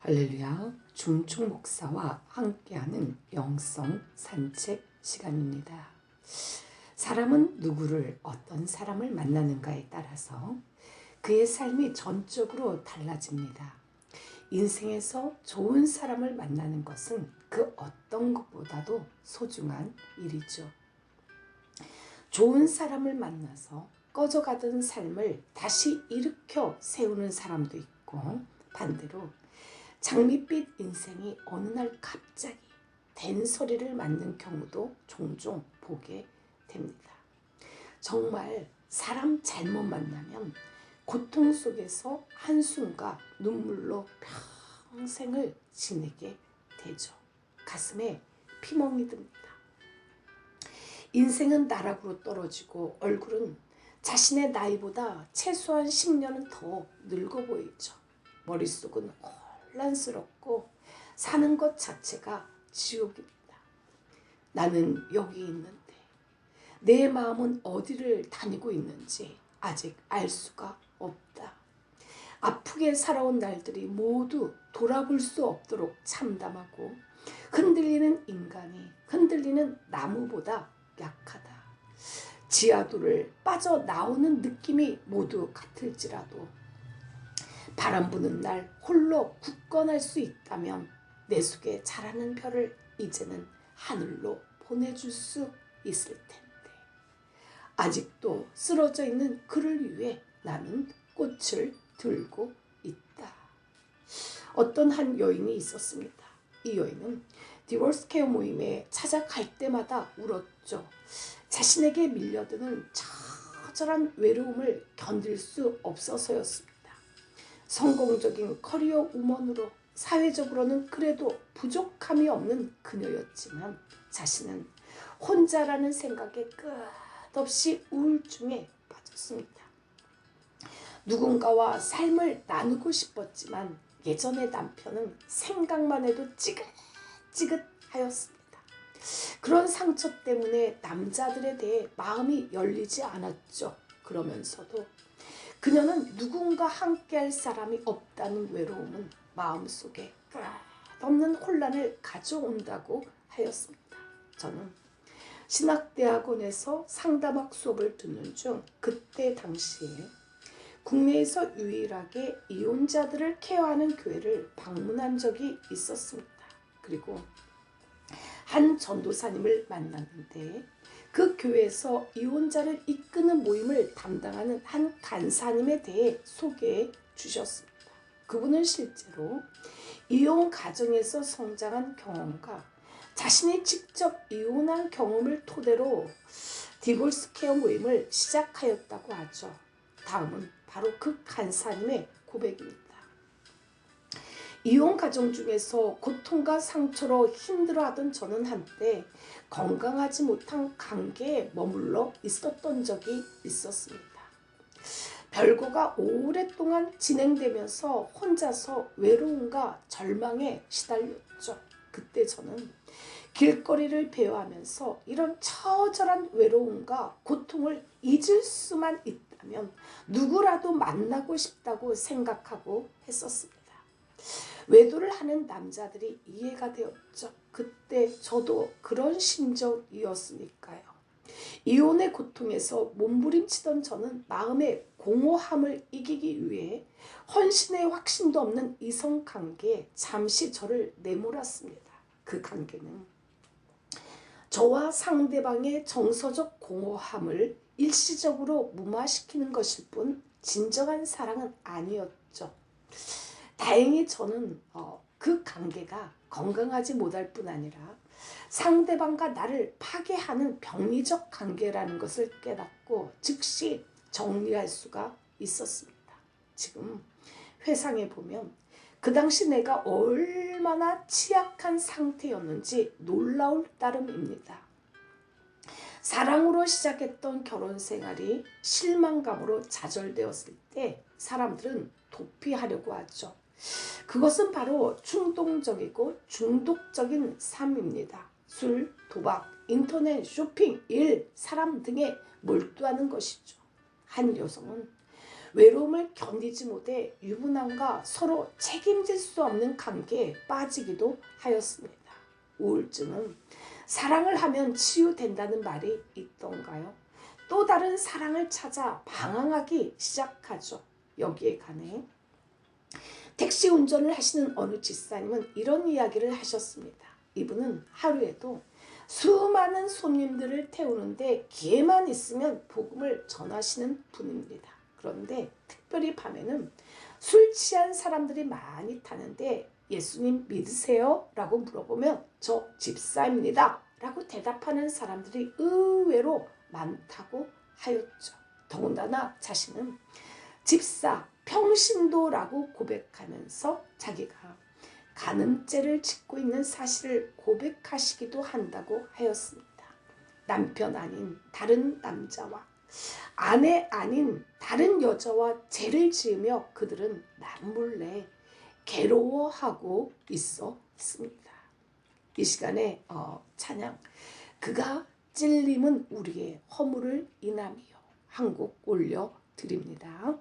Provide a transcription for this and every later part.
할렐루야, 중충 목사와 함께하는 영성 산책 시간입니다. 사람은 누구를 어떤 사람을 만나는가에 따라서 그의 삶이 전적으로 달라집니다. 인생에서 좋은 사람을 만나는 것은 그 어떤 것보다도 소중한 일이죠. 좋은 사람을 만나서 꺼져가던 삶을 다시 일으켜 세우는 사람도 있고, 반대로 장밋빛 인생이 어느 날 갑자기 된소리를 맞는 경우도 종종 보게 됩니다. 정말 사람 잘못 만나면 고통 속에서 한숨과 눈물로 평생을 지내게 되죠. 가슴에 피멍이 듭니다. 인생은 나락으로 떨어지고 얼굴은 자신의 나이보다 최소한 10년은 더 늙어 보이죠. 머릿속은 혼란스럽고 사는 것 자체가 지옥입니다. 나는 여기 있는데 내 마음은 어디를 다니고 있는지 아직 알 수가 없다. 아프게 살아온 날들이 모두 돌아볼 수 없도록 참담하고 흔들리는 인간이 흔들리는 나무보다 약하다. 지하도를 빠져나오는 느낌이 모두 같을지라도 바람 부는 날 홀로 굳건할 수 있다면 내 속에 자라는 별을 이제는 하늘로 보내줄 수 있을 텐데 아직도 쓰러져 있는 그를 위해 나는 꽃을 들고 있다. 어떤 한 여인이 있었습니다. 이 여인은 디보스 케어 모임에 찾아갈 때마다 울었죠. 자신에게 밀려드는 처절한 외로움을 견딜 수 없어서였습니다. 성공적인 커리어 우먼으로 사회적으로는 그래도 부족함이 없는 그녀였지만 자신은 혼자라는 생각에 끝없이 우울증에 빠졌습니다. 누군가와 삶을 나누고 싶었지만 예전의 남편은 생각만 해도 찌긋찌긋하였습니다. 그런 상처 때문에 남자들에 대해 마음이 열리지 않았죠. 그러면서도 그녀는 누군가 함께할 사람이 없다는 외로움은 마음속에 끝없는 혼란을 가져온다고 하였습니다. 저는 신학대학원에서 상담학 수업을 듣는 중 그때 당시에 국내에서 유일하게 이혼자들을 케어하는 교회를 방문한 적이 있었습니다. 그리고 한 전도사님을 만났는데 그 교회에서 이혼자를 이끄는 모임을 담당하는 한 간사님에 대해 소개해 주셨습니다. 그분은 실제로 이혼 가정에서 성장한 경험과 자신이 직접 이혼한 경험을 토대로 디보스 케어 모임을 시작하였다고 하죠. 다음은 바로 그 간사님의 고백입니다. 이혼 가정 중에서 고통과 상처로 힘들어하던 저는 한때 건강하지 못한 관계에 머물러 있었던 적이 있었습니다. 별거가 오랫동안 진행되면서 혼자서 외로움과 절망에 시달렸죠. 그때 저는 길거리를 배회하면서 이런 처절한 외로움과 고통을 잊을 수만 있다면 누구라도 만나고 싶다고 생각하고 했었습니다. 외도를 하는 남자들이 이해가 되었죠. 그때 저도 그런 심정이었으니까요. 이혼의 고통에서 몸부림치던 저는 마음의 공허함을 이기기 위해 헌신의 확신도 없는 이성관계에 잠시 저를 내몰았습니다. 그 관계는 저와 상대방의 정서적 공허함을 일시적으로 무마시키는 것일 뿐 진정한 사랑은 아니었죠. 다행히 저는 그 관계가 건강하지 못할 뿐 아니라 상대방과 나를 파괴하는 병리적 관계라는 것을 깨닫고 즉시 정리할 수가 있었습니다. 지금 회상해 보면 그 당시 내가 얼마나 취약한 상태였는지 놀라울 따름입니다. 사랑으로 시작했던 결혼 생활이 실망감으로 좌절되었을 때 사람들은 도피하려고 하죠. 그것은 바로 충동적이고 중독적인 삶입니다. 술, 도박, 인터넷, 쇼핑, 일, 사람 등에 몰두하는 것이죠. 한 여성은 외로움을 견디지 못해 유부남과 서로 책임질 수 없는 관계에 빠지기도 하였습니다. 우울증은 사랑을 하면 치유된다는 말이 있던가요? 또 다른 사랑을 찾아 방황하기 시작하죠. 여기에 관해 택시 운전을 하시는 어느 집사님은 이런 이야기를 하셨습니다. 이분은 하루에도 수많은 손님들을 태우는데 기회만 있으면 복음을 전하시는 분입니다. 그런데 특별히 밤에는 술 취한 사람들이 많이 타는데 예수님 믿으세요? 라고 물어보면 저 집사입니다 라고 대답하는 사람들이 의외로 많다고 하였죠. 더군다나 자신은 집사 평신도라고 고백하면서 자기가 간음죄를 짓고 있는 사실을 고백하시기도 한다고 하였습니다. 남편 아닌 다른 남자와 아내 아닌 다른 여자와 죄를 지으며 그들은 남몰래 괴로워하고 있었습니다. 이 시간에 찬양 그가 찔림은 우리의 허물을 인함이요 한 곡 올려드립니다.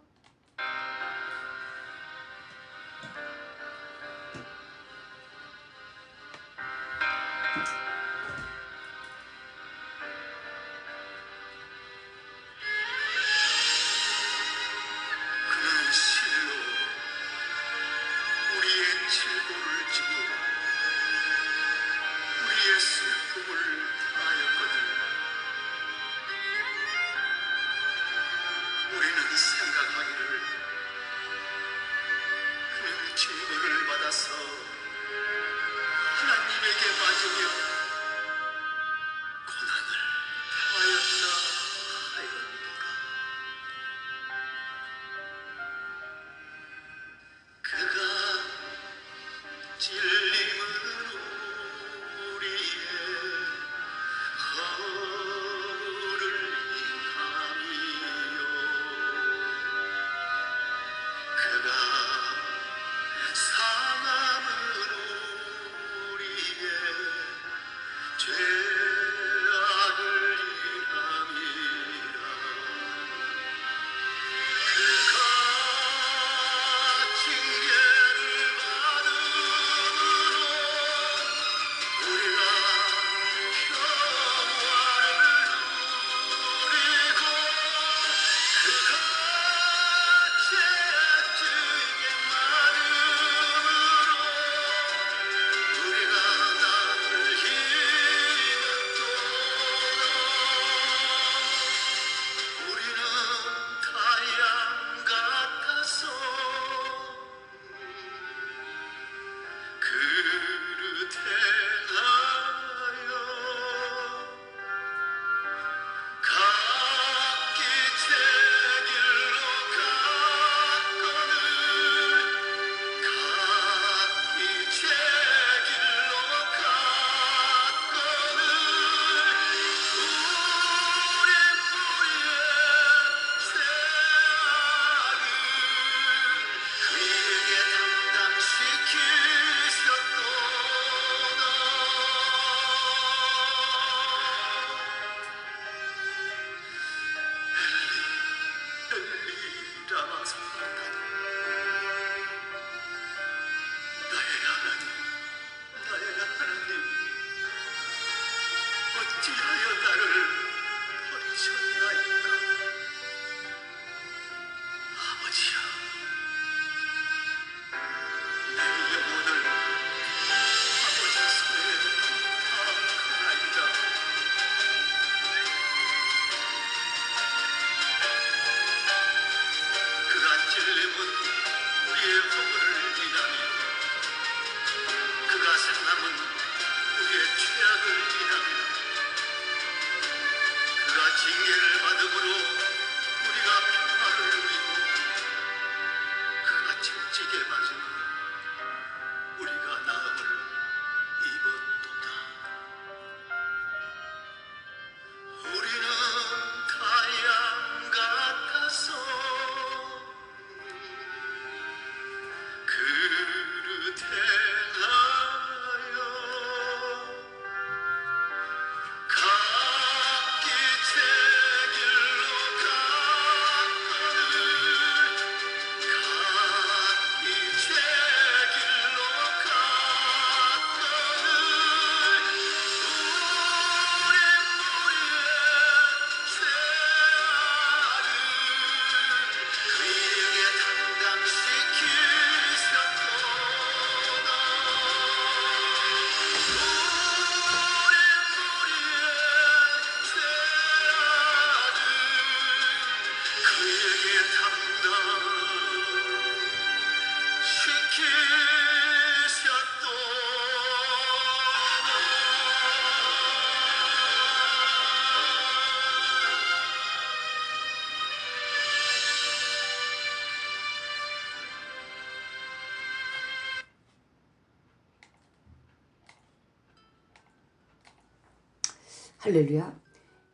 할렐루야.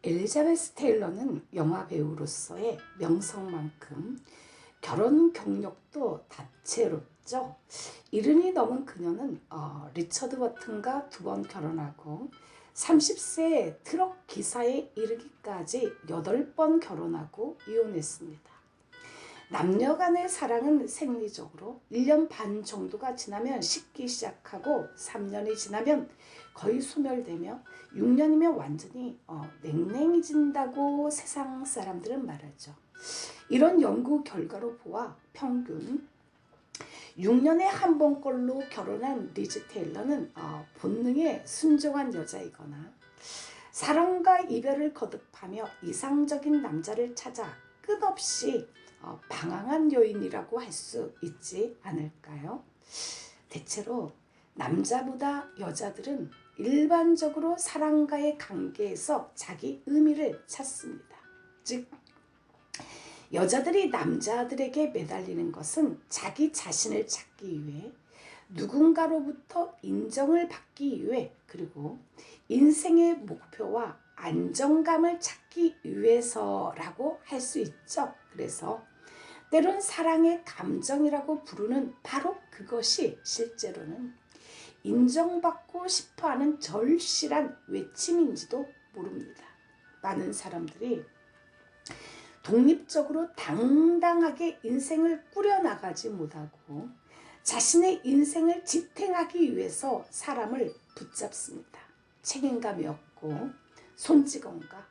엘리자베스 테일러는 영화 배우로서의 명성만큼 결혼 경력도 다채롭죠. 70이 넘은 그녀는 리처드 버튼과 2번 결혼하고 30세에 트럭 기사에 이르기까지 8번 결혼하고 이혼했습니다. 남녀 간의 사랑은 생리적으로 1년 반 정도가 지나면 식기 시작하고 3년이 지나면 거의 소멸되며 6년이면 완전히 냉랭해진다고 세상 사람들은 말하죠. 이런 연구 결과로 보아 평균 6년에 한 번꼴로 결혼한 리즈 테일러는 본능에 순종한 여자이거나 사랑과 이별을 거듭하며 이상적인 남자를 찾아 끝없이 방황한 요인이라고 할 수 있지 않을까요? 대체로 남자보다 여자들은 일반적으로 사랑과의 관계에서 자기 의미를 찾습니다. 즉 여자들이 남자들에게 매달리는 것은 자기 자신을 찾기 위해, 누군가로부터 인정을 받기 위해, 그리고 인생의 목표와 안정감을 찾기 위해서라고 할 수 있죠. 그래서 때론 사랑의 감정이라고 부르는 바로 그것이 실제로는 인정받고 싶어하는 절실한 외침인지도 모릅니다. 많은 사람들이 독립적으로 당당하게 인생을 꾸려나가지 못하고 자신의 인생을 지탱하기 위해서 사람을 붙잡습니다. 책임감이 없고 손찌검과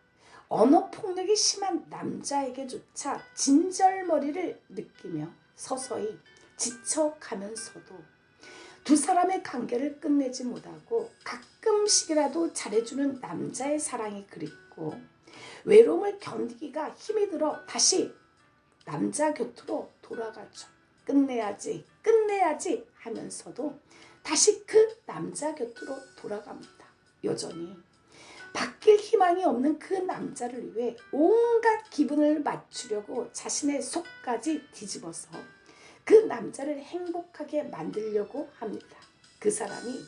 언어폭력이 심한 남자에게조차 진절머리를 느끼며 서서히 지쳐가면서도 두 사람의 관계를 끝내지 못하고 가끔씩이라도 잘해주는 남자의 사랑이 그립고 외로움을 견디기가 힘이 들어 다시 남자 곁으로 돌아가죠. 끝내야지 하면서도 다시 그 남자 곁으로 돌아갑니다. 여전히 바뀔 희망이 없는 그 남자를 위해 온갖 기분을 맞추려고 자신의 속까지 뒤집어서 그 남자를 행복하게 만들려고 합니다. 그 사람이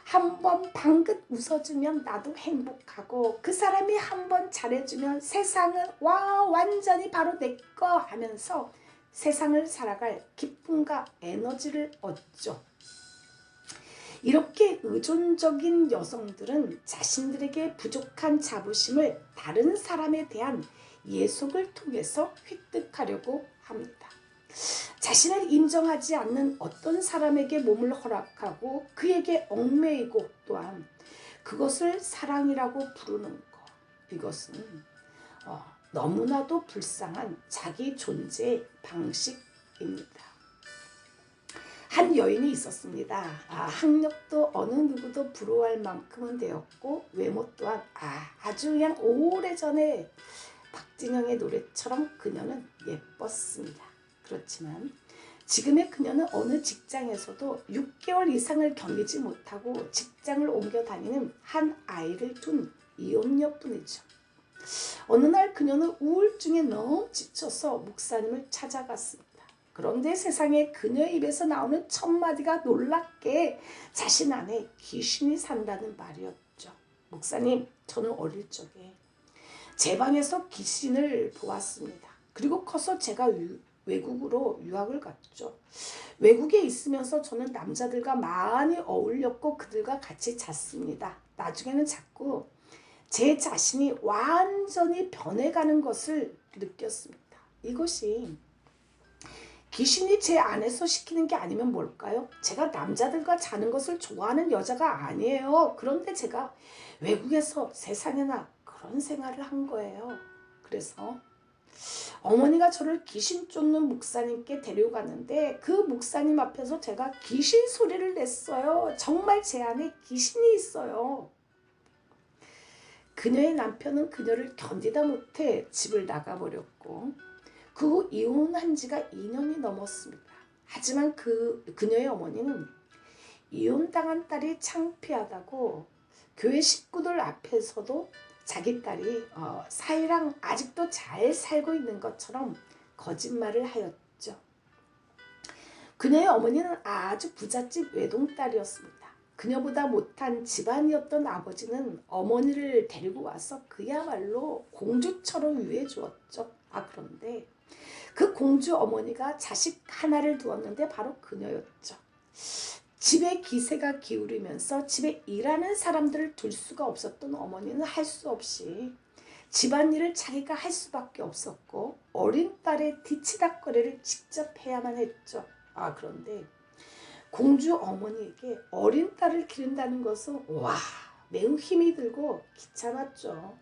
한번 방긋 웃어주면 나도 행복하고, 그 사람이 한번 잘해주면 세상은 완전히 바로 내 거 하면서 세상을 살아갈 기쁨과 에너지를 얻죠. 이렇게 의존적인 여성들은 자신들에게 부족한 자부심을 다른 사람에 대한 예속을 통해서 획득하려고 합니다. 자신을 인정하지 않는 어떤 사람에게 몸을 허락하고 그에게 얽매이고, 또한 그것을 사랑이라고 부르는 것, 이것은 너무나도 불쌍한 자기 존재의 방식입니다. 한 여인이 있었습니다. 학력도 어느 누구도 부러워할 만큼은 되었고, 외모 또한 아주 그냥 오래전에 박진영의 노래처럼 그녀는 예뻤습니다. 그렇지만 지금의 그녀는 어느 직장에서도 6개월 이상을 견디지 못하고 직장을 옮겨 다니는 한 아이를 둔 이혼녀뿐이죠. 어느 날 그녀는 우울증에 너무 지쳐서 목사님을 찾아갔습니다. 그런데 세상에 그녀의 입에서 나오는 첫 마디가 놀랍게 자신 안에 귀신이 산다는 말이었죠. 목사님, 저는 어릴 적에 제 방에서 귀신을 보았습니다. 그리고 커서 제가 외국으로 유학을 갔죠. 외국에 있으면서 저는 남자들과 많이 어울렸고 그들과 같이 잤습니다. 나중에는 자꾸 제 자신이 완전히 변해가는 것을 느꼈습니다. 이것이 귀신이 제 안에서 시키는 게 아니면 뭘까요? 제가 남자들과 자는 것을 좋아하는 여자가 아니에요. 그런데 제가 외국에서 세상에나 그런 생활을 한 거예요. 그래서 어머니가 저를 귀신 쫓는 목사님께 데려가는데 그 목사님 앞에서 제가 귀신 소리를 냈어요. 정말 제 안에 귀신이 있어요. 그녀의 남편은 그녀를 견디다 못해 집을 나가버렸고, 그 후 이혼한 지가 2년이 넘었습니다. 하지만 그녀의 어머니는 이혼당한 딸이 창피하다고 교회 식구들 앞에서도 자기 딸이 사이랑 아직도 잘 살고 있는 것처럼 거짓말을 하였죠. 그녀의 어머니는 아주 부잣집 외동딸이었습니다. 그녀보다 못한 집안이었던 아버지는 어머니를 데리고 와서 그야말로 공주처럼 위해 주었죠. 그런데 그 공주 어머니가 자식 하나를 두었는데 바로 그녀였죠. 집에 기세가 기울이면서 집에 일하는 사람들을 둘 수가 없었던 어머니는 할 수 없이 집안일을 자기가 할 수밖에 없었고 어린 딸의 뒤치다꺼리를 직접 해야만 했죠. 그런데 공주 어머니에게 어린 딸을 기른다는 것은 매우 힘이 들고 귀찮았죠.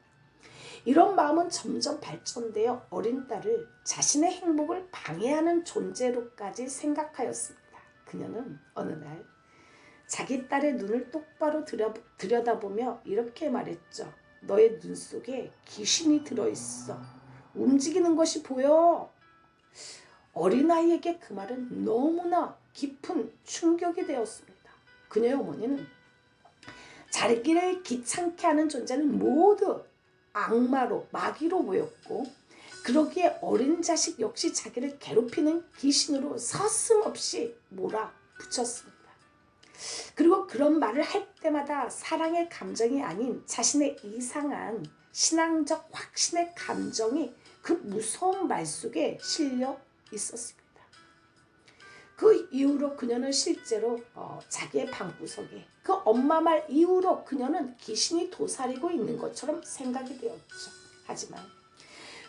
이런 마음은 점점 발전되어 어린 딸을 자신의 행복을 방해하는 존재로까지 생각하였습니다. 그녀는 어느 날 자기 딸의 눈을 똑바로 들여다보며 이렇게 말했죠. 너의 눈 속에 귀신이 들어있어. 움직이는 것이 보여. 어린아이에게 그 말은 너무나 깊은 충격이 되었습니다. 그녀의 어머니는 자기를 귀찮게 하는 존재는 모두 악마로 마귀로 보였고 그러기에 어린 자식 역시 자기를 괴롭히는 귀신으로 서슴없이 몰아붙였습니다. 그리고 그런 말을 할 때마다 사랑의 감정이 아닌 자신의 이상한 신앙적 확신의 감정이 그 무서운 말 속에 실려 있었습니다. 그 이후로 그녀는 실제로 자기의 방구석에 그 엄마 말 이후로 그녀는 귀신이 도사리고 있는 것처럼 생각이 되었죠. 하지만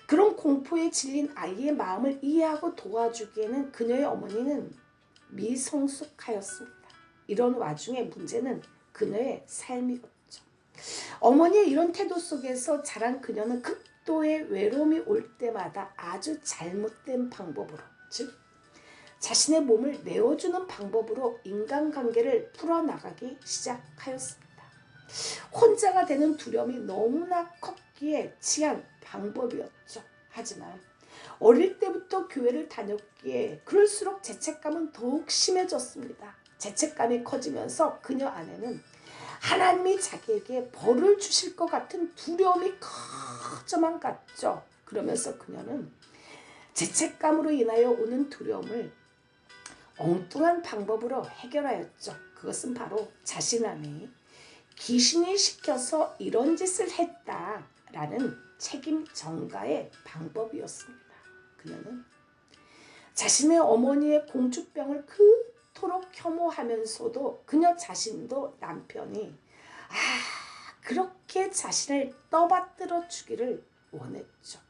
그런 공포에 질린 아이의 마음을 이해하고 도와주기에는 그녀의 어머니는 미성숙하였습니다. 이런 와중에 문제는 그녀의 삶이었죠. 어머니의 이런 태도 속에서 자란 그녀는 극도의 외로움이 올 때마다 아주 잘못된 방법으로, 즉 자신의 몸을 내어주는 방법으로 인간관계를 풀어나가기 시작하였습니다. 혼자가 되는 두려움이 너무나 컸기에 취한 방법이었죠. 하지만 어릴 때부터 교회를 다녔기에 그럴수록 죄책감은 더욱 심해졌습니다. 죄책감이 커지면서 그녀 안에는 하나님이 자기에게 벌을 주실 것 같은 두려움이 커져만 갔죠. 그러면서 그녀는 죄책감으로 인하여 오는 두려움을 엉뚱한 방법으로 해결하였죠. 그것은 바로 자신 안에 귀신이 시켜서 이런 짓을 했다라는 책임 전가의 방법이었습니다. 그녀는 자신의 어머니의 공주병을 그토록 혐오하면서도 그녀 자신도 남편이 그렇게 자신을 떠받들어 주기를 원했죠.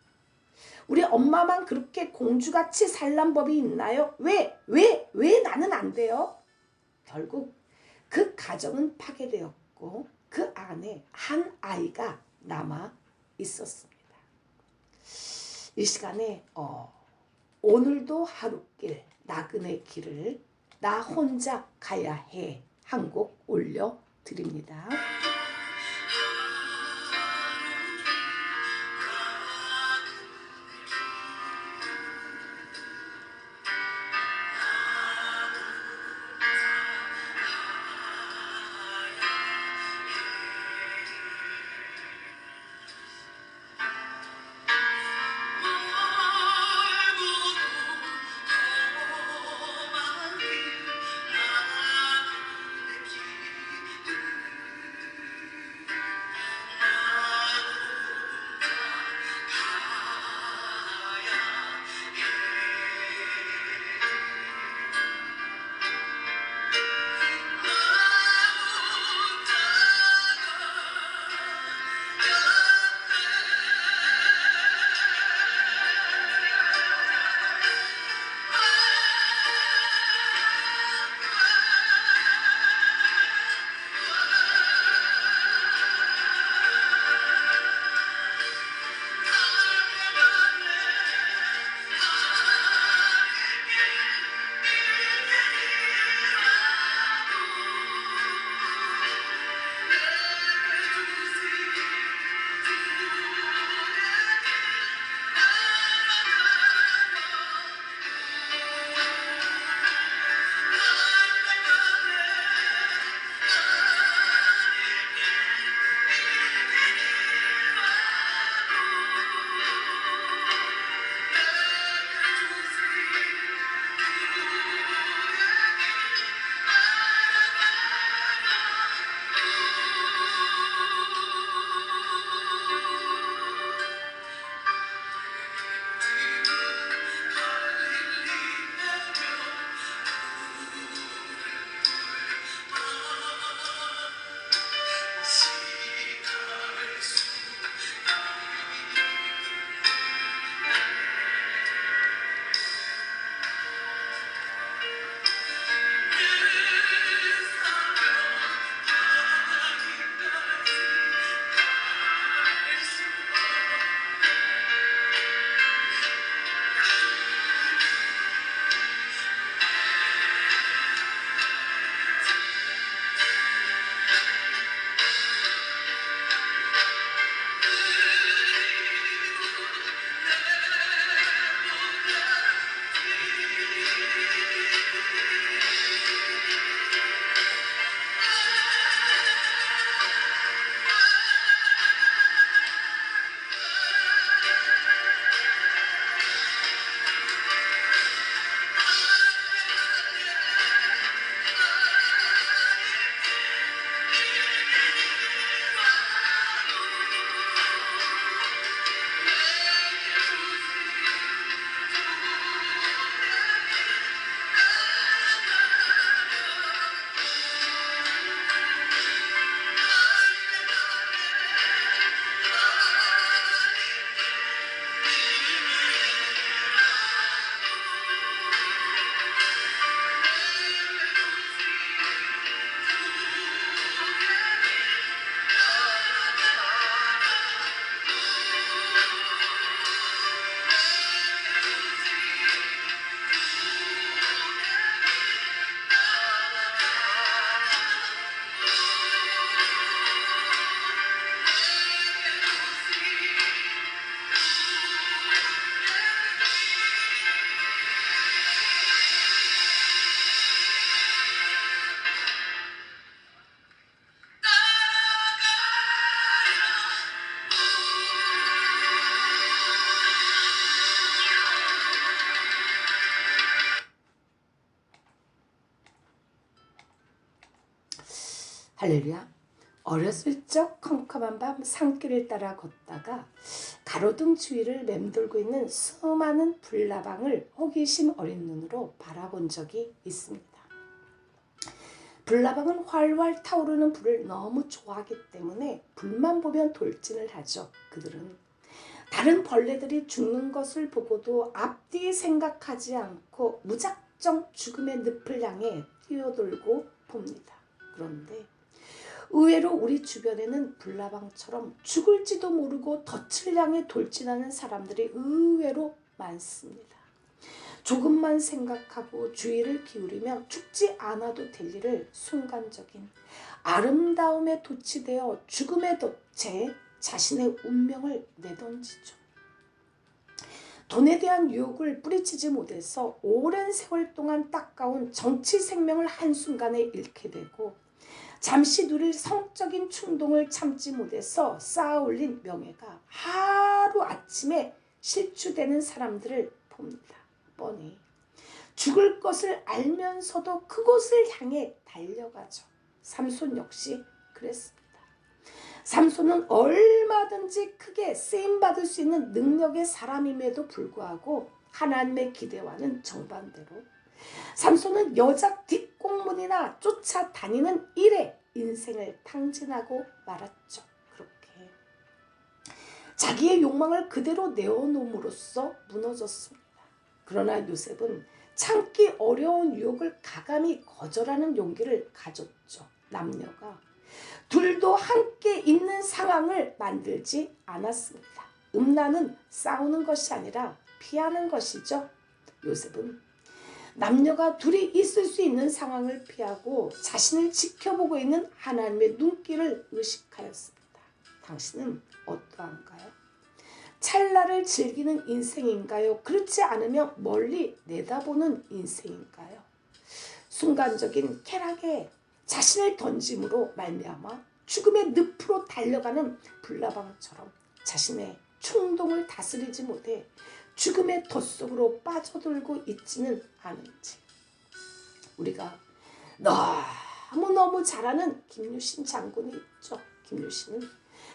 우리 엄마만 그렇게 공주같이 살란 법이 있나요? 왜 나는 안 돼요? 결국 그 가정은 파괴되었고 그 안에 한 아이가 남아 있었습니다. 이 시간에 오늘도 하루길 나그네 길을 나 혼자 가야 해 한 곡 올려드립니다. 할렐루야. 어렸을 적 컴컴한 밤 산길을 따라 걷다가 가로등 주위를 맴돌고 있는 수많은 불나방을 호기심 어린 눈으로 바라본 적이 있습니다. 불나방은 활활 타오르는 불을 너무 좋아하기 때문에 불만 보면 돌진을 하죠. 그들은 다른 벌레들이 죽는 것을 보고도 앞뒤 생각하지 않고 무작정 죽음의 늪을 향해 뛰어들고 봅니다. 그런데 의외로 우리 주변에는 불나방처럼 죽을지도 모르고 덫을 향해 돌진하는 사람들이 의외로 많습니다. 조금만 생각하고 주의를 기울이면 죽지 않아도 될 일을 순간적인 아름다움에 도취되어 죽음의 덫에 자신의 운명을 내던지죠. 돈에 대한 유혹을 뿌리치지 못해서 오랜 세월 동안 닦아온 정치 생명을 한순간에 잃게 되고 잠시 누릴 성적인 충동을 참지 못해서 쌓아올린 명예가 하루아침에 실추되는 사람들을 봅니다. 뻔히 죽을 것을 알면서도 그곳을 향해 달려가죠. 삼손 역시 그랬습니다. 삼손은 얼마든지 크게 쓰임받을 수 있는 능력의 사람임에도 불구하고 하나님의 기대와는 정반대로 삼손은 여자 뒷공문이나 쫓아다니는 일에 인생을 탕진하고 말았죠. 그렇게 자기의 욕망을 그대로 내어놓음으로써 무너졌습니다. 그러나 요셉은 참기 어려운 유혹을 가감히 거절하는 용기를 가졌죠. 남녀가 둘도 함께 있는 상황을 만들지 않았습니다. 음란은 싸우는 것이 아니라 피하는 것이죠. 요셉은 남녀가 둘이 있을 수 있는 상황을 피하고 자신을 지켜보고 있는 하나님의 눈길을 의식하였습니다. 당신은 어떠한가요? 찰나를 즐기는 인생인가요? 그렇지 않으면 멀리 내다보는 인생인가요? 순간적인 쾌락에 자신을 던짐으로 말미암아 죽음의 늪으로 달려가는 불나방처럼 자신의 충동을 다스리지 못해 죽음의 덫속으로 빠져들고 있지는 않은지. 우리가 너무너무 잘 아는 김유신 장군이 있죠. 김유신은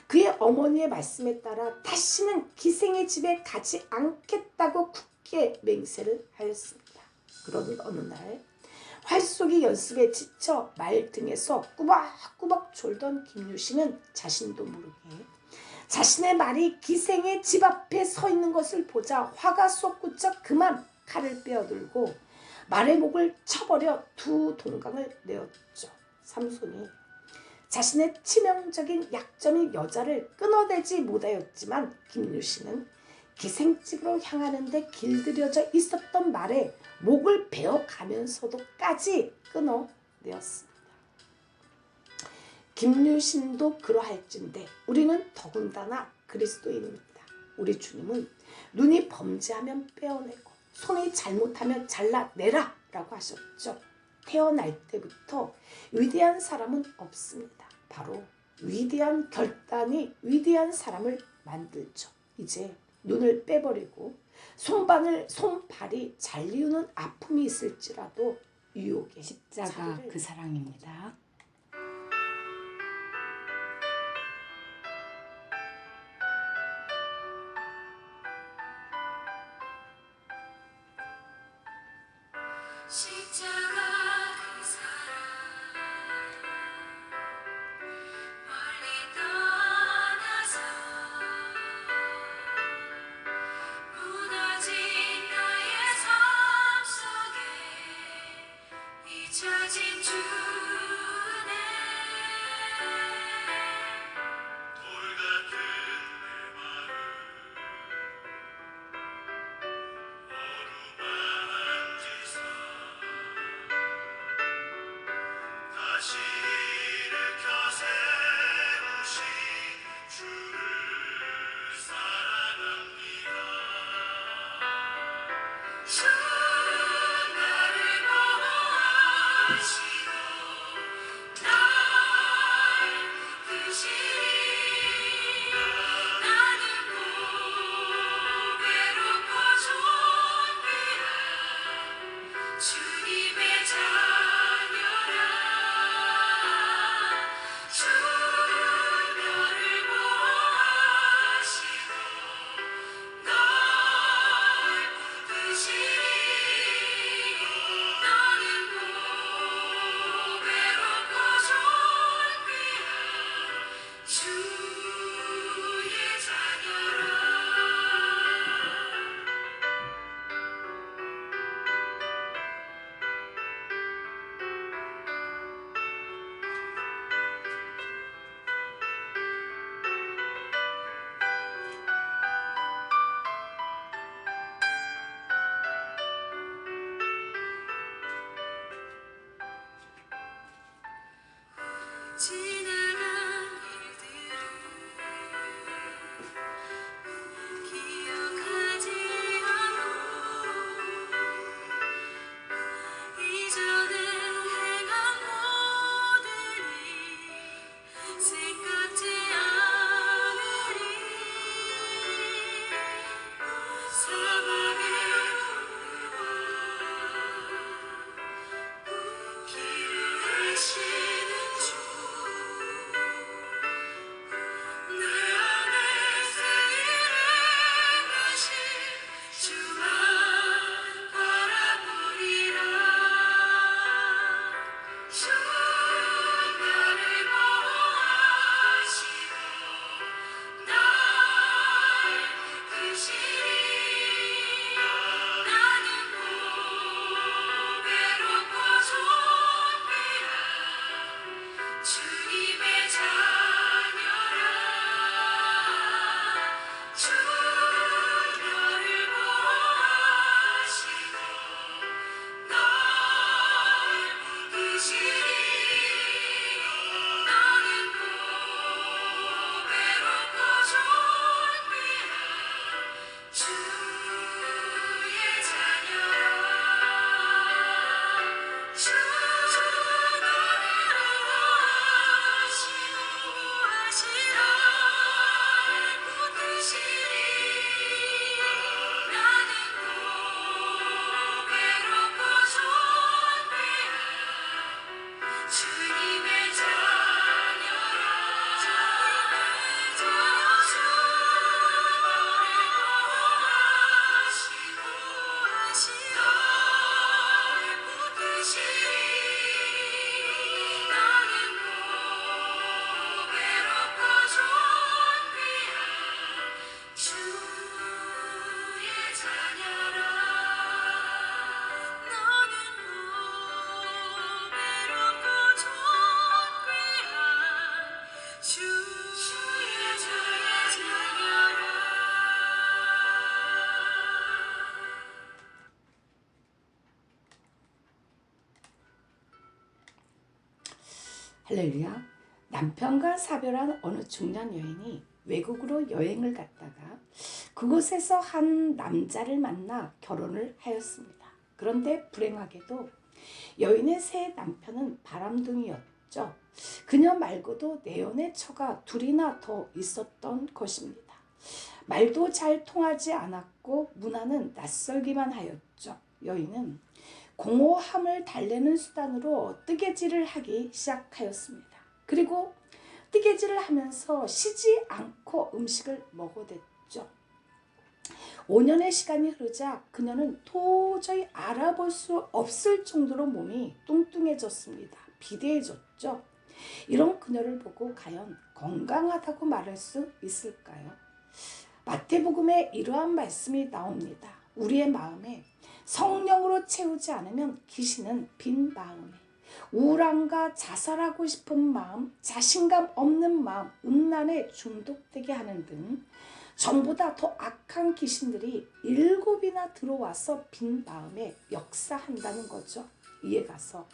그의 어머니의 말씀에 따라 다시는 기생의 집에 가지 않겠다고 굳게 맹세를 하였습니다. 그러던 어느 날 활쏘기 연습에 지쳐 말등에서 꾸벅꾸벅 졸던 김유신은 자신도 모르게 자신의 말이 기생의 집 앞에 서 있는 것을 보자 화가 솟구쳐 그만 칼을 빼어들고 말의 목을 쳐버려 두 동강을 내었죠. 삼손이 자신의 치명적인 약점인 여자를 끊어내지 못하였지만 김유신은 기생집으로 향하는데 길들여져 있었던 말에 목을 베어가면서도까지 끊어내었습니다. 김유신도 그러할진데 우리는 더군다나 그리스도인입니다. 우리 주님은 눈이 범죄하면 빼어내고 손이 잘못하면 잘라내라 라고 하셨죠. 태어날 때부터 위대한 사람은 없습니다. 바로 위대한 결단이 위대한 사람을 만들죠. 이제 눈을 빼버리고 손발이 잘리우는 아픔이 있을지라도 유혹의 십자가 그 사랑입니다. 십자가 그 사랑 멀리 떠나서 무너진 나의 삶 속에 잊혀진 주네 돌같은 내 마음 어루만지사 다시 일으켜 세우신 주를 사랑합니다. 주 나를 보호하시고 날 드시리 나는 고배롭고 존귀한 주님의 자녀라 지나간 일들을 기억하지 않고 이전에 행한 모든 일 생각지 않으리 사방에 길을 하시는 주 내 안에 새일을 가신 주만 바라보리라 주 나를 보호하시고 날 크시리 나는 보배롭고 존귀한 주님의 자녀라 주 너를 보호하시고 널 이끄시리 나는 보배롭고 존귀한 주의 자녀라 주 너를 보호하시고 붙드시리 나는 보배롭고 존귀한 주님의 자녀라 주 너를 붙드시리 나는 보배롭고 존귀한 주의 자녀라 너는 보배롭고 존귀한 주의 자녀라 할렐루야. 남편과 사별한 어느 중년 여인이 외국으로 여행을 갔다가 그곳에서 한 남자를 만나 결혼을 하였습니다. 그런데 불행하게도 여인의 새 남편은 바람둥이였죠. 그녀 말고도 내연의 처가 둘이나 더 있었던 것입니다. 말도 잘 통하지 않았고 문화는 낯설기만 하였죠. 여인은 공허함을 달래는 수단으로 뜨개질을 하기 시작하였습니다. 그리고 뜨개질을 하면서 쉬지 않고 음식을 먹어댔죠. 5년의 시간이 흐르자 그녀는 도저히 알아볼 수 없을 정도로 몸이 뚱뚱해졌습니다. 비대해졌죠. 이런 그녀를 보고 과연 건강하다고 말할 수 있을까요? 마태복음에 이러한 말씀이 나옵니다. 우리의 마음에 성령으로 채우지 않으면 귀신은 빈 마음에 우울함과 자살하고 싶은 마음, 자신감 없는 마음, 음란에 중독되게 하는 등 전보다 더 악한 귀신들이 7이나 들어와서 빈 마음에 역사한다는 거죠. 이에 가서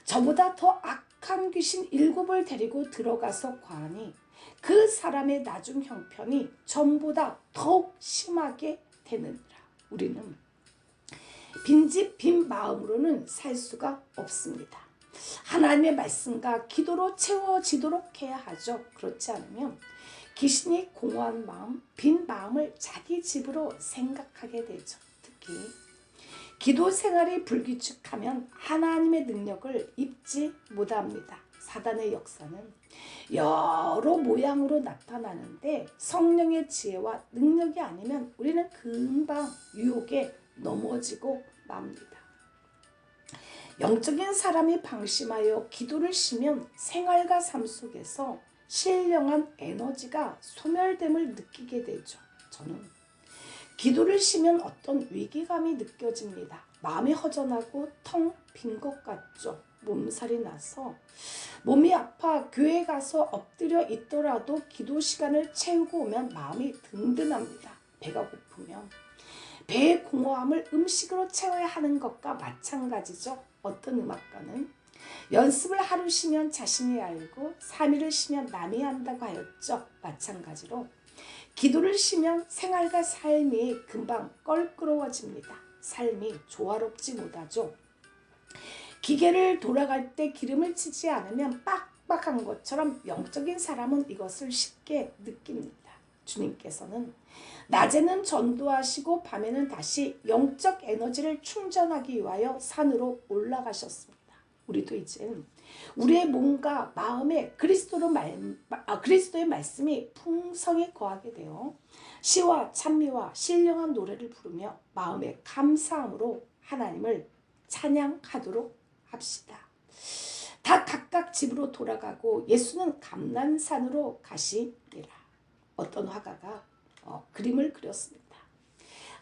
저보다 더 악한 귀신 7을 데리고 들어가서 과하니 그 사람의 나중 형편이 전보다 더욱 심하게 되느니라. 우리는 빈집 빈 마음으로는 살 수가 없습니다. 하나님의 말씀과 기도로 채워지도록 해야 하죠. 그렇지 않으면 귀신이 공허한 마음, 빈 마음을 자기 집으로 생각하게 되죠. 특히 기도 생활이 불규칙하면 하나님의 능력을 입지 못합니다. 사단의 역사는 여러 모양으로 나타나는데 성령의 지혜와 능력이 아니면 우리는 금방 유혹에 넘어지고 맙니다. 영적인 사람이 방심하여 기도를 쉬면 생활과 삶 속에서 신령한 에너지가 소멸됨을 느끼게 되죠. 저는 기도를 쉬면 어떤 위기감이 느껴집니다. 마음이 허전하고 텅 빈 것 같죠. 몸살이 나서 몸이 아파 교회 가서 엎드려 있더라도 기도 시간을 채우고 오면 마음이 든든합니다. 배가 고프면 배의 공허함을 음식으로 채워야 하는 것과 마찬가지죠. 어떤 음악가는 연습을 하루 쉬면 자신이 알고 3일을 쉬면 남이 한다고 하였죠. 마찬가지로 기도를 쉬면 생활과 삶이 금방 껄끄러워집니다. 삶이 조화롭지 못하죠. 기계를 돌아갈 때 기름을 치지 않으면 빡빡한 것처럼 영적인 사람은 이것을 쉽게 느낍니다. 주님께서는 낮에는 전도하시고 밤에는 다시 영적 에너지를 충전하기 위하여 산으로 올라가셨습니다. 우리도 이젠 우리의 몸과 마음에 그리스도의 말씀이 풍성히 거하게 되어 시와 찬미와 신령한 노래를 부르며 마음의 감사함으로 하나님을 찬양하도록 합시다. 다 각각 집으로 돌아가고 예수는 감난산으로 가시니라. 어떤 화가가 그림을 그렸습니다.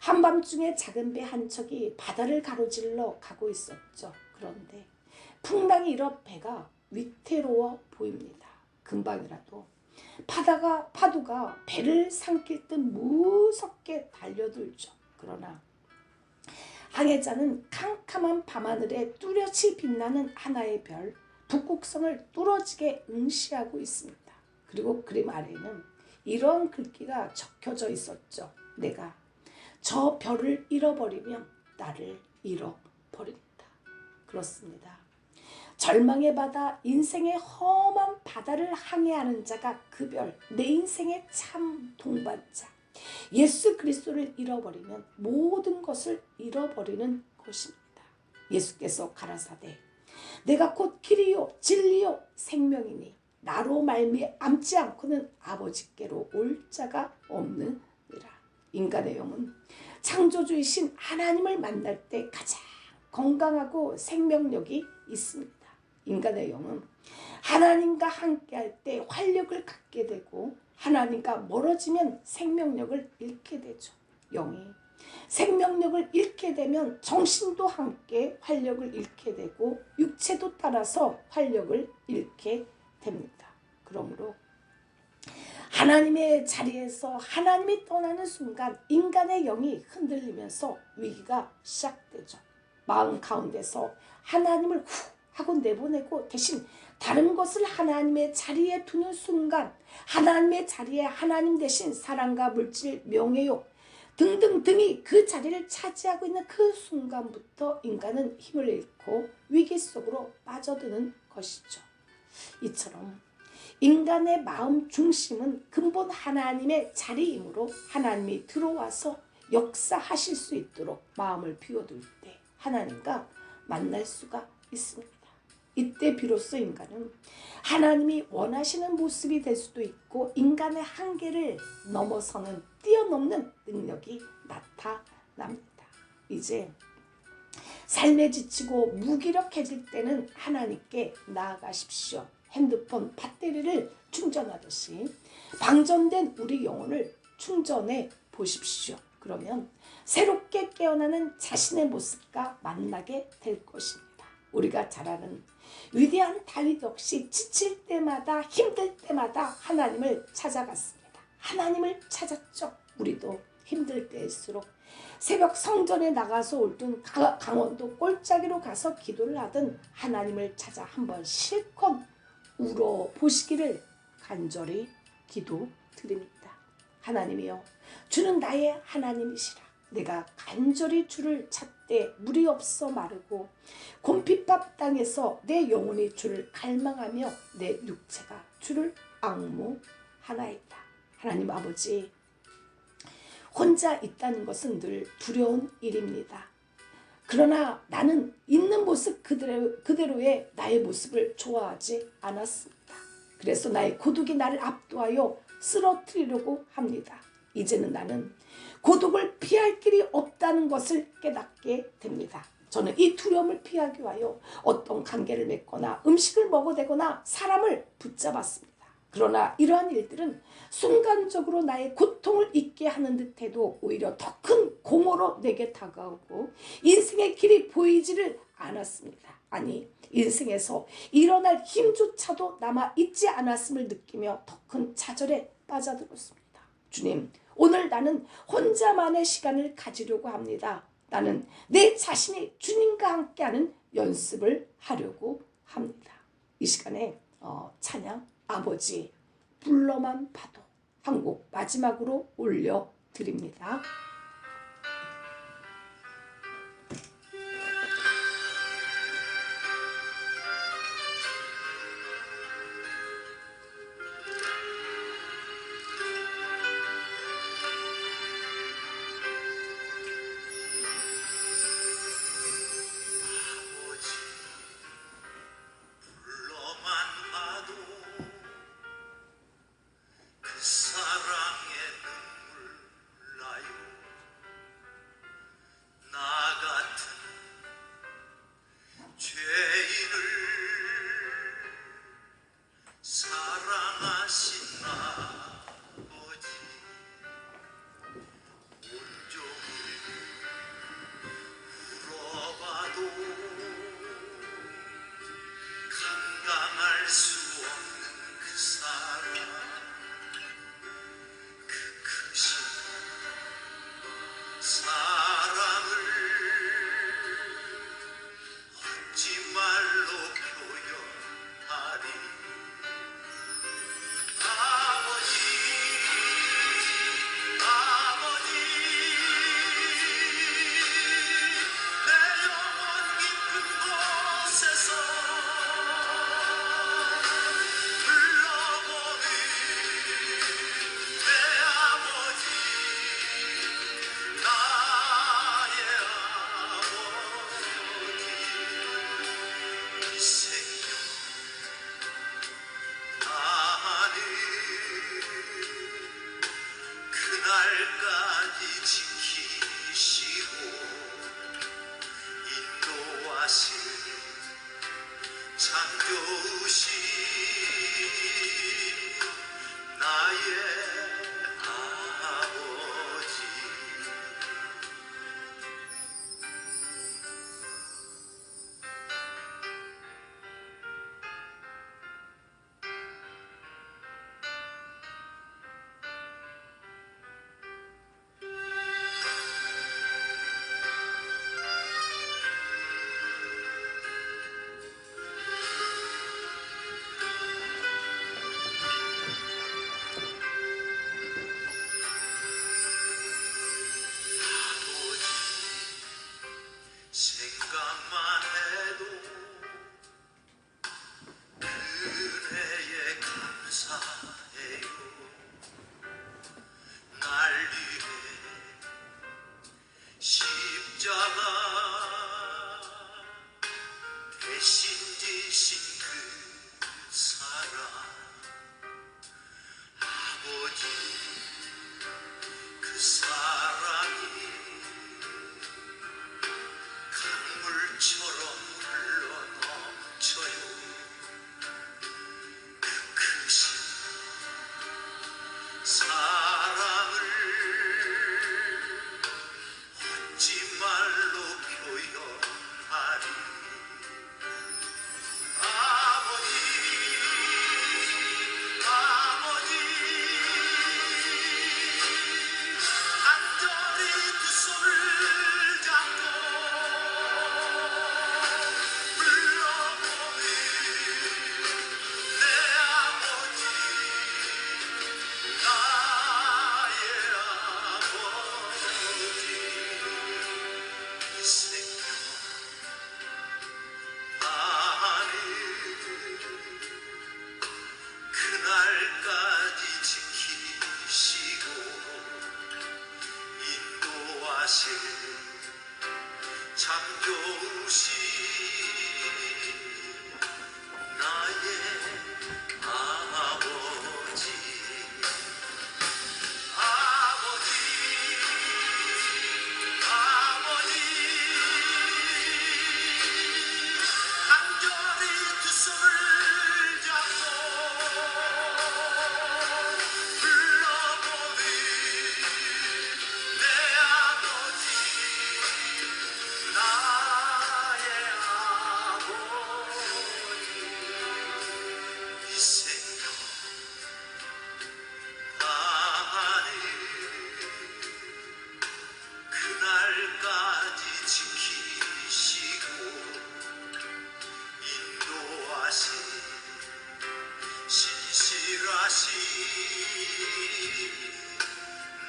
한밤중에 작은 배 한 척이 바다를 가로질러 가고 있었죠. 그런데 풍랑이 일어 배가 위태로워 보입니다. 금방이라도 파도가 배를 삼킬 듯 무섭게 달려들죠. 그러나 항해자는 캄캄한 밤하늘에 뚜렷이 빛나는 하나의 별, 북극성을 뚫어지게 응시하고 있습니다. 그리고 그림 아래에는 이런 글귀가 적혀져 있었죠. 내가 저 별을 잃어버리면 나를 잃어버린다. 그렇습니다. 절망의 바다, 인생의 험한 바다를 항해하는 자가 그 별, 내 인생의 참 동반자. 예수 그리스도를 잃어버리면 모든 것을 잃어버리는 것입니다. 예수께서 가라사대 내가 곧 길이요 진리요 생명이니 나로 말미암지 않고는 아버지께로 올 자가 없느니라. 인간의 영은 창조주이신 하나님을 만날 때 가장 건강하고 생명력이 있습니다. 인간의 영은 하나님과 함께할 때 활력을 갖게 되고 하나님과 멀어지면 생명력을 잃게 되죠. 영이 생명력을 잃게 되면 정신도 함께 활력을 잃게 되고 육체도 따라서 활력을 잃게 됩니다. 그러므로 하나님의 자리에서 하나님이 떠나는 순간 인간의 영이 흔들리면서 위기가 시작되죠. 마음 가운데서 하나님을 후 하고 내보내고 대신 다른 것을 하나님의 자리에 두는 순간 하나님의 자리에 하나님 대신 사랑과 물질, 명예욕 등등등이 그 자리를 차지하고 있는 그 순간부터 인간은 힘을 잃고 위기 속으로 빠져드는 것이죠. 이처럼 인간의 마음 중심은 근본 하나님의 자리이므로 하나님이 들어와서 역사하실 수 있도록 마음을 비워둘 때 하나님과 만날 수가 있습니다. 이때 비로소 인간은 하나님이 원하시는 모습이 될 수도 있고 인간의 한계를 넘어서는 뛰어넘는 능력이 나타납니다. 이제 삶에 지치고 무기력해질 때는 하나님께 나아가십시오. 핸드폰 배터리를 충전하듯이 방전된 우리 영혼을 충전해 보십시오. 그러면 새롭게 깨어나는 자신의 모습과 만나게 될 것입니다. 우리가 잘 아는 위대한 다윗 역시 지칠 때마다 힘들 때마다 하나님을 찾아갔습니다. 하나님을 찾았죠. 우리도 힘들 때일수록 새벽 성전에 나가서 올든 강원도 골짜기로 가서 기도를 하든 하나님을 찾아 한번 실컷 울어보시기를 간절히 기도드립니다. 하나님이여 주는 나의 하나님이시라. 내가 간절히 주를 찾되 물이 없어 마르고 곰핍밥 땅에서 내 영혼이 주를 갈망하며 내 육체가 주를 앙모하나이다. 하나님 아버지, 혼자 있다는 것은 늘 두려운 일입니다. 그러나 나는 있는 모습 그대로의 나의 모습을 좋아하지 않았습니다. 그래서 나의 고독이 나를 압도하여 쓰러뜨리려고 합니다. 이제는 나는 고독을 피할 길이 없다는 것을 깨닫게 됩니다. 저는 이 두려움을 피하기 위하여 어떤 관계를 맺거나 음식을 먹어대거나 사람을 붙잡았습니다. 그러나 이러한 일들은 순간적으로 나의 고통을 잊게 하는 듯해도 오히려 더 큰 공허로 내게 다가오고 인생의 길이 보이지를 않았습니다. 아니, 인생에서 일어날 힘조차도 남아있지 않았음을 느끼며 더 큰 좌절에 빠져들었습니다. 주님, 오늘 나는 혼자만의 시간을 가지려고 합니다. 나는 내 자신이 주님과 함께하는 연습을 하려고 합니다. 이 시간에 찬양 아버지 불러만 봐도 한 곡 마지막으로 올려드립니다. 아버지 불러만 봐도 그 사랑의 눈물 나요. 나 같은 죄인을 사랑하신 아버지 온종일 울어봐도 감당할 수 없는 그 사랑 그 크신 사랑을 어찌 말로 표현하리. 아버지 아버지 내 영혼 깊은 곳에서 불러보니 내 아버지 나의 아버지 이 생명 아니 그날까지 지키시고 인도하실 창조주신 나의 아버지.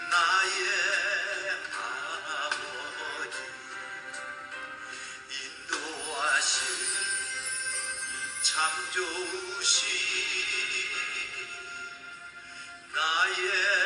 나의 아버지 인도하신 참 좋으신 나의